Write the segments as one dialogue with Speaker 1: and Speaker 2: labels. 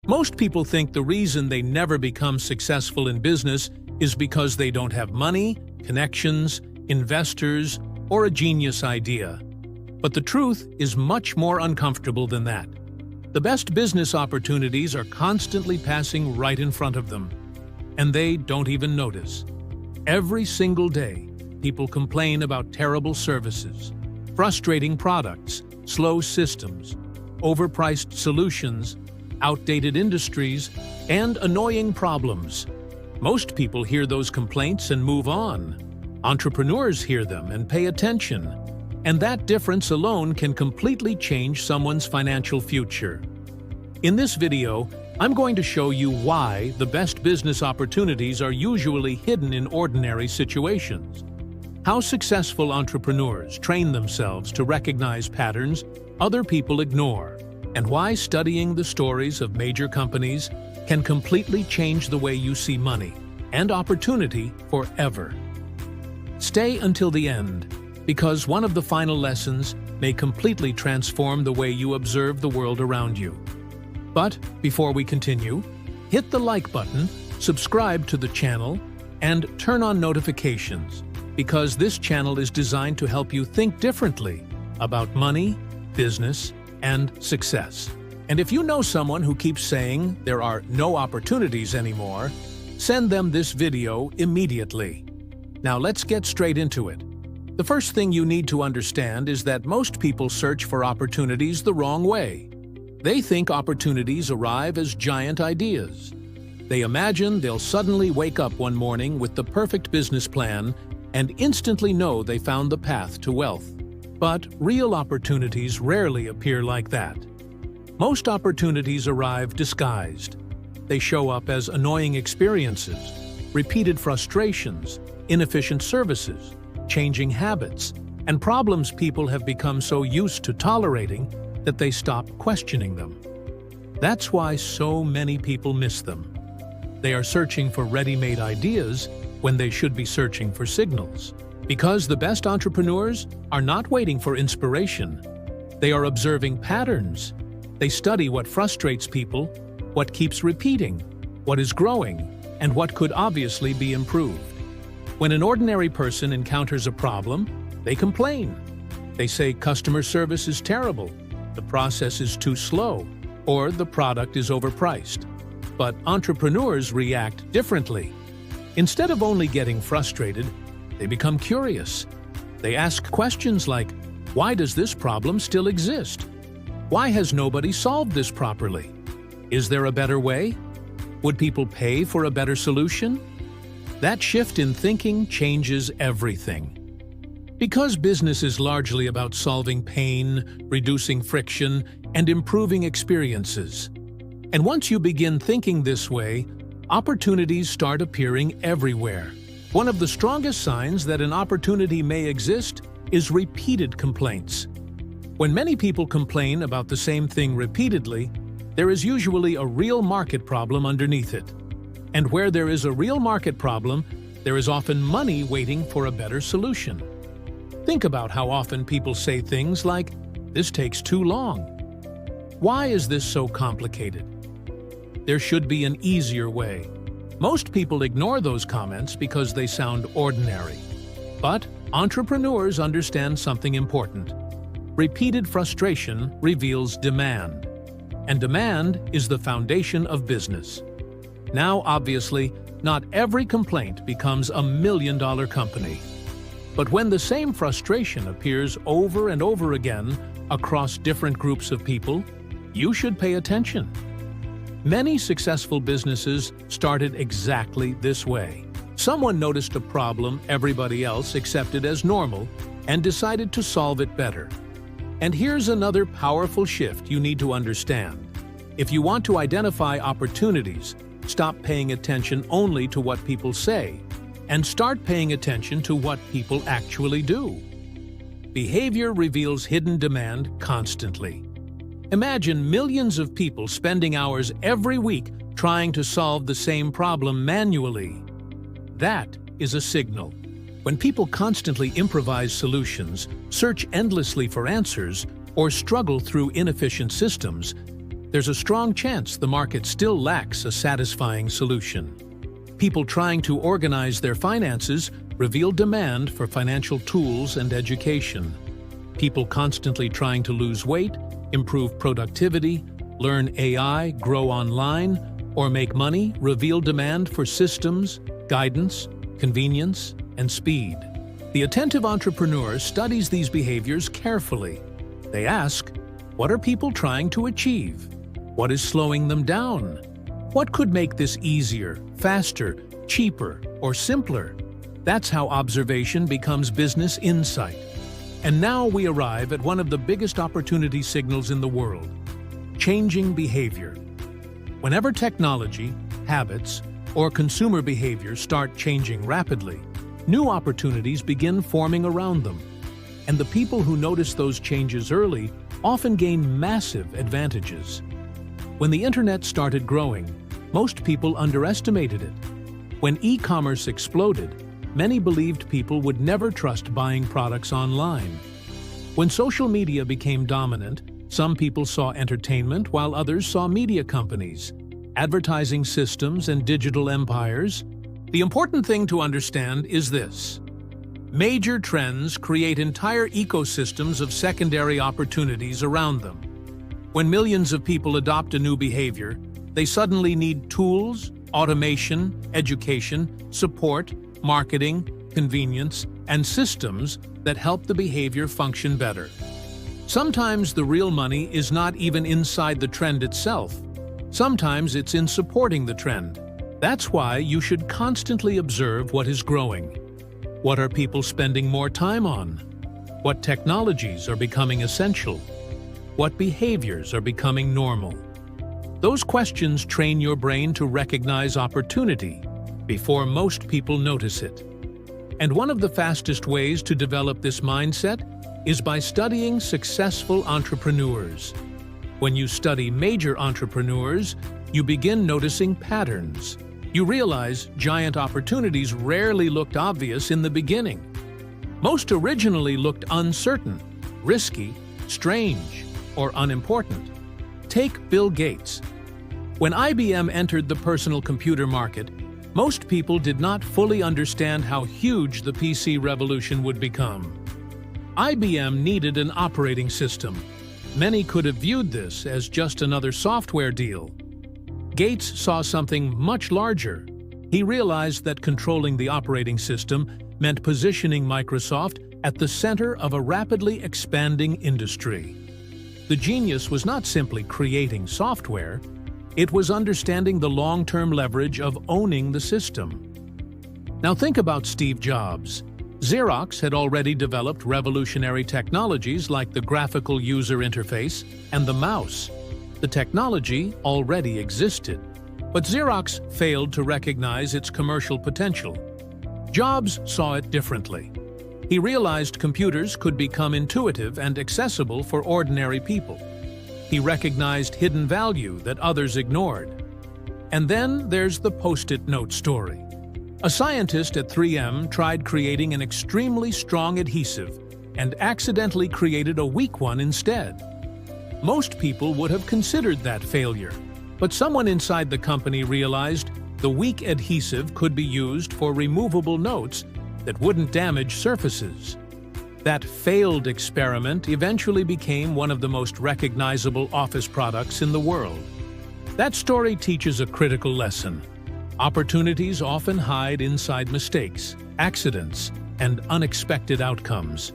Speaker 1: Most people think the reason they never become successful in business is because they don't have money, connections, investors, or a genius idea. But the truth is much more uncomfortable than that. The best business opportunities are constantly passing right in front of them, and they don't even notice. Every single day, people complain about terrible services, frustrating products, slow systems, overpriced solutions, outdated industries, and annoying problems. Most people hear those complaints and move on. Entrepreneurs hear them and pay attention, and that difference alone can completely change someone's financial future. In this video, I'm going to show you why the best business opportunities are usually hidden in ordinary situations, how successful entrepreneurs train themselves to recognize patterns other people ignore, and why studying the stories of major companies can completely change the way you see money and opportunity forever. Stay until the end, because one of the final lessons may completely transform the way you observe the world around you. But before we continue, hit the like button, subscribe to the channel, and turn on notifications, because this channel is designed to help you think differently about money, business, and success. And if you know someone who keeps saying there are no opportunities anymore, send them this video immediately. Now let's get straight into it. The first thing you need to understand is that most people search for opportunities the wrong way. They think opportunities arrive as giant ideas. They imagine they'll suddenly wake up one morning with the perfect business plan and instantly know they found the path to wealth. But real opportunities rarely appear like that. Most opportunities arrive disguised. They show up as annoying experiences, repeated frustrations, inefficient services, changing habits, and problems people have become so used to tolerating that they stop questioning them. That's why so many people miss them. They are searching for ready-made ideas when they should be searching for signals. Because the best entrepreneurs are not waiting for inspiration. They are observing patterns. They study what frustrates people, what keeps repeating, what is growing, and what could obviously be improved. When an ordinary person encounters a problem, they complain. They say customer service is terrible, the process is too slow, or the product is overpriced. But entrepreneurs react differently. Instead of only getting frustrated, they become curious. They ask questions like, why does this problem still exist? Why has nobody solved this properly? Is there a better way? Would people pay for a better solution? That shift in thinking changes everything. Because business is largely about solving pain, reducing friction, and improving experiences. And once you begin thinking this way, opportunities start appearing everywhere. One of the strongest signs that an opportunity may exist is repeated complaints. When many people complain about the same thing repeatedly, there is usually a real market problem underneath it. And where there is a real market problem, there is often money waiting for a better solution. Think about how often people say things like, "This takes too long." Why is this so complicated? There should be an easier way. Most people ignore those comments because they sound ordinary. But entrepreneurs understand something important. Repeated frustration reveals demand. And demand is the foundation of business. Now, obviously, not every complaint becomes a million-dollar company. But when the same frustration appears over and over again across different groups of people, you should pay attention. Many successful businesses started exactly this way. Someone noticed a problem everybody else accepted as normal and decided to solve it better. And here's another powerful shift you need to understand. If you want to identify opportunities, stop paying attention only to what people say and start paying attention to what people actually do. Behavior reveals hidden demand constantly. Imagine millions of people spending hours every week trying to solve the same problem manually. That is a signal. When people constantly improvise solutions, search endlessly for answers, or struggle through inefficient systems, there's a strong chance the market still lacks a satisfying solution. People trying to organize their finances reveal demand for financial tools and education. People constantly trying to lose weight, improve productivity, learn AI, grow online, or make money reveal demand for systems, guidance, convenience, and speed. The attentive entrepreneur studies these behaviors carefully. They ask, what are people trying to achieve? What is slowing them down? What could make this easier, faster, cheaper, or simpler? That's how observation becomes business insight. And now we arrive at one of the biggest opportunity signals in the world: changing behavior. Whenever technology, habits, or consumer behavior start changing rapidly, new opportunities begin forming around them. And the people who notice those changes early often gain massive advantages. When the internet started growing, most people underestimated it. When e-commerce exploded, many believed people would never trust buying products online. When social media became dominant, some people saw entertainment while others saw media companies, advertising systems, and digital empires. The important thing to understand is this: major trends create entire ecosystems of secondary opportunities around them. When millions of people adopt a new behavior, they suddenly need tools, automation, education, support, marketing, convenience, and systems that help the behavior function better. Sometimes the real money is not even inside the trend itself. Sometimes it's in supporting the trend. That's why you should constantly observe what is growing. What are people spending more time on? What technologies are becoming essential? What behaviors are becoming normal? Those questions train your brain to recognize opportunity before most people notice it. And one of the fastest ways to develop this mindset is by studying successful entrepreneurs. When you study major entrepreneurs, you begin noticing patterns. You realize giant opportunities rarely looked obvious in the beginning. Most originally looked uncertain, risky, strange, or unimportant. Take Bill Gates. When IBM entered the personal computer market, most people did not fully understand how huge the PC revolution would become. IBM needed an operating system. Many could have viewed this as just another software deal. Gates saw something much larger. He realized that controlling the operating system meant positioning Microsoft at the center of a rapidly expanding industry. The genius was not simply creating software, it was understanding the long-term leverage of owning the system. Now think about Steve Jobs. Xerox had already developed revolutionary technologies like the graphical user interface and the mouse. The technology already existed, but Xerox failed to recognize its commercial potential. Jobs saw it differently. He realized computers could become intuitive and accessible for ordinary people. He recognized hidden value that others ignored. And then there's the Post-it note story. A scientist at 3M tried creating an extremely strong adhesive and accidentally created a weak one instead. Most people would have considered that failure, but someone inside the company realized the weak adhesive could be used for removable notes that wouldn't damage surfaces. That failed experiment eventually became one of the most recognizable office products in the world. That story teaches a critical lesson. Opportunities often hide inside mistakes, accidents, and unexpected outcomes.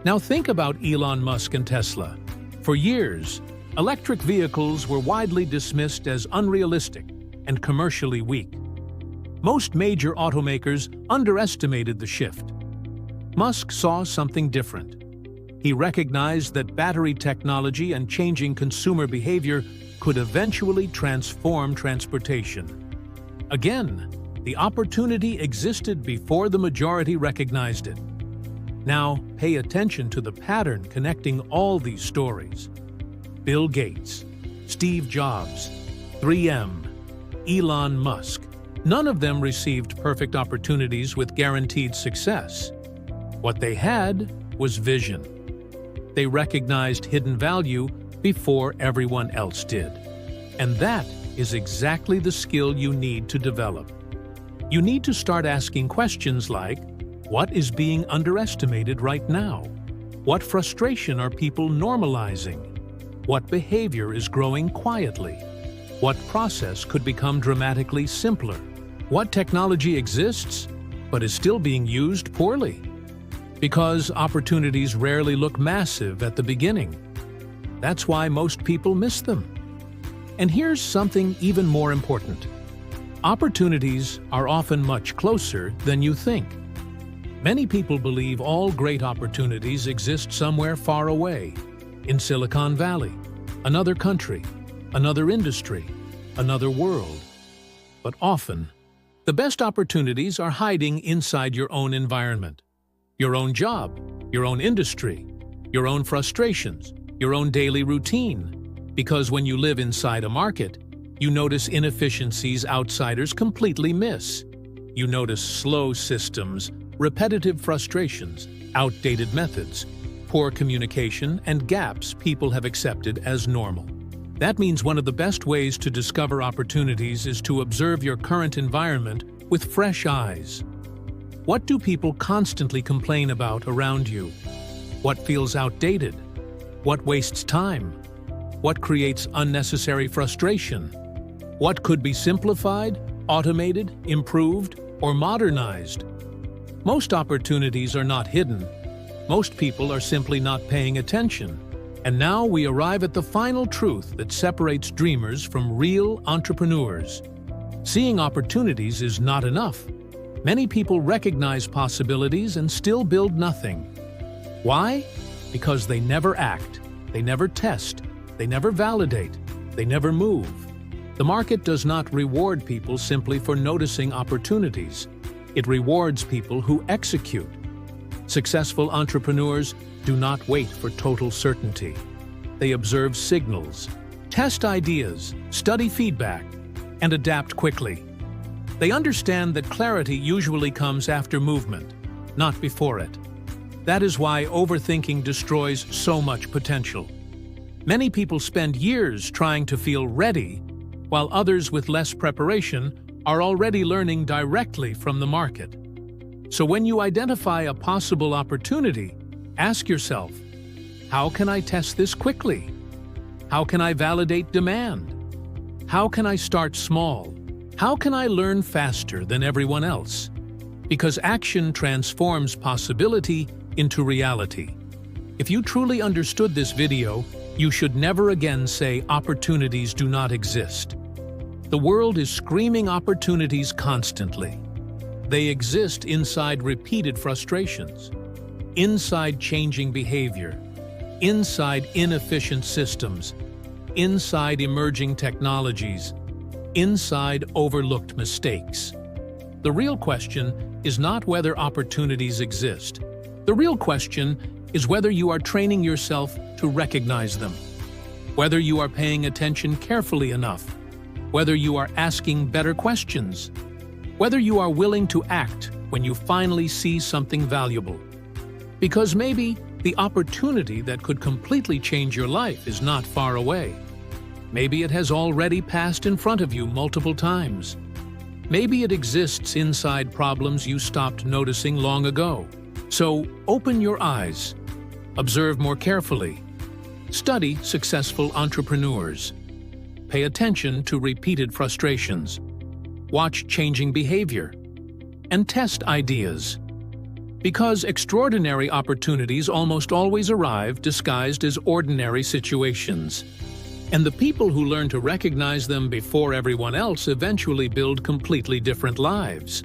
Speaker 1: Now think about Elon Musk and Tesla. For years, electric vehicles were widely dismissed as unrealistic and commercially weak. Most major automakers underestimated the shift. Musk saw something different. He recognized that battery technology and changing consumer behavior could eventually transform transportation. Again, the opportunity existed before the majority recognized it. Now, pay attention to the pattern connecting all these stories. Bill Gates, Steve Jobs, 3M, Elon Musk. None of them received perfect opportunities with guaranteed success. What they had was vision. They recognized hidden value before everyone else did. And that is exactly the skill you need to develop. You need to start asking questions like, what is being underestimated right now? What frustration are people normalizing? What behavior is growing quietly? What process could become dramatically simpler? What technology exists but is still being used poorly? Because opportunities rarely look massive at the beginning. That's why most people miss them. And here's something even more important. Opportunities are often much closer than you think. Many people believe all great opportunities exist somewhere far away, in Silicon Valley, another country, another industry, another world. But often, the best opportunities are hiding inside your own environment. Your own job, your own industry, your own frustrations, your own daily routine. Because when you live inside a market, you notice inefficiencies outsiders completely miss. You notice slow systems, repetitive frustrations, outdated methods, poor communication, and gaps people have accepted as normal. That means one of the best ways to discover opportunities is to observe your current environment with fresh eyes. What do people constantly complain about around you? What feels outdated? What wastes time? What creates unnecessary frustration? What could be simplified, automated, improved, or modernized? Most opportunities are not hidden. Most people are simply not paying attention. And now we arrive at the final truth that separates dreamers from real entrepreneurs. Seeing opportunities is not enough. Many people recognize possibilities and still build nothing. Why? Because they never act, they never test, they never validate, they never move. The market does not reward people simply for noticing opportunities. It rewards people who execute. Successful entrepreneurs do not wait for total certainty. They observe signals, test ideas, study feedback, and adapt quickly. They understand that clarity usually comes after movement, not before it. That is why overthinking destroys so much potential. Many people spend years trying to feel ready, while others with less preparation are already learning directly from the market. So when you identify a possible opportunity, ask yourself, how can I test this quickly? How can I validate demand? How can I start small? How can I learn faster than everyone else? Because action transforms possibility into reality. If you truly understood this video, you should never again say opportunities do not exist. The world is screaming opportunities constantly. They exist inside repeated frustrations, inside changing behavior, inside inefficient systems, inside emerging technologies, inside overlooked mistakes. The real question is not whether opportunities exist. The real question is whether you are training yourself to recognize them, whether you are paying attention carefully enough, whether you are asking better questions, whether you are willing to act when you finally see something valuable. Because maybe the opportunity that could completely change your life is not far away. Maybe it has already passed in front of you multiple times. Maybe it exists inside problems you stopped noticing long ago. So open your eyes, observe more carefully, study successful entrepreneurs, pay attention to repeated frustrations, watch changing behavior, and test ideas. Because extraordinary opportunities almost always arrive disguised as ordinary situations. And the people who learn to recognize them before everyone else eventually build completely different lives.